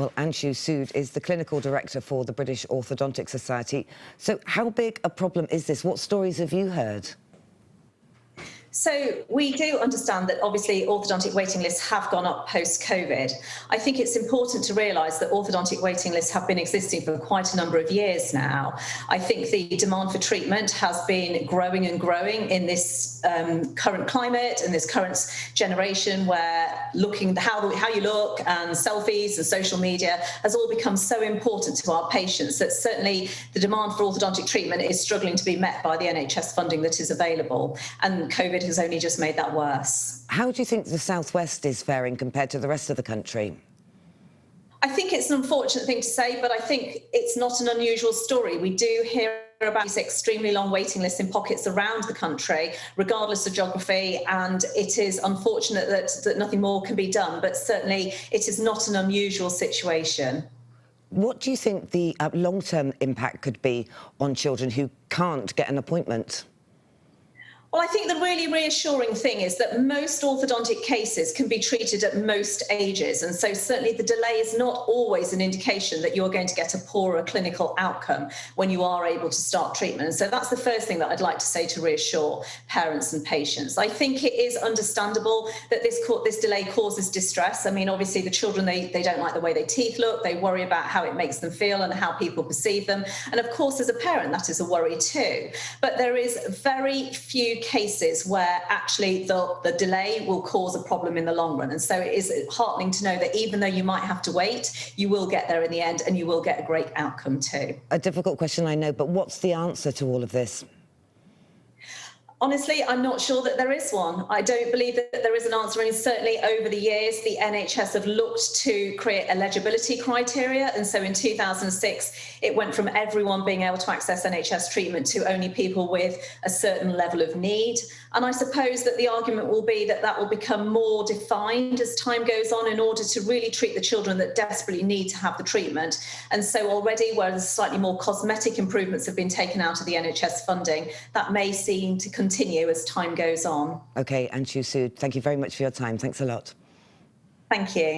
Well, Anshu Sood is the clinical director for the British Orthodontic Society. So how big a problem is this? What stories have you heard? So we do understand that obviously orthodontic waiting lists have gone up post-COVID. I think it's important to realise that orthodontic waiting lists have been existing for quite a number of years now. I think the demand for treatment has been growing and growing in this current climate and this current generation, where looking how you look and selfies and social media has all become so important to our patients that certainly the demand for orthodontic treatment is struggling to be met by the NHS funding that is available, and COVID has only just made that worse. How do you think the South West is faring compared to the rest of the country? I think it's an unfortunate thing to say, but I think it's not an unusual story. We do hear about these extremely long waiting lists in pockets around the country, regardless of geography, and it is unfortunate that nothing more can be done, but certainly it is not an unusual situation. What do you think the long-term impact could be on children who can't get an appointment? Well, I think the really reassuring thing is that most orthodontic cases can be treated at most ages. And so certainly the delay is not always an indication that you're going to get a poorer clinical outcome when you are able to start treatment. And so that's the first thing that I'd like to say to reassure parents and patients. I think it is understandable that this delay causes distress. I mean, obviously the children, they don't like the way their teeth look. They worry about how it makes them feel and how people perceive them. And of course, as a parent, that is a worry too. But there is very few cases where actually the delay will cause a problem in the long run. And so it is heartening to know that even though you might have to wait, you will get there in the end and you will get a great outcome too. A difficult question, I know, but what's the answer to all of this? Honestly, I'm not sure that there is one. I don't believe that there is an answer. And certainly over the years, the NHS have looked to create eligibility criteria. And so in 2006, it went from everyone being able to access NHS treatment to only people with a certain level of need. And I suppose that the argument will be that that will become more defined as time goes on in order to really treat the children that desperately need to have the treatment. And so already, whereas slightly more cosmetic improvements have been taken out of the NHS funding, that may seem to continue as time goes on. OK, Anshu Sood, thank you very much for your time. Thanks a lot. Thank you.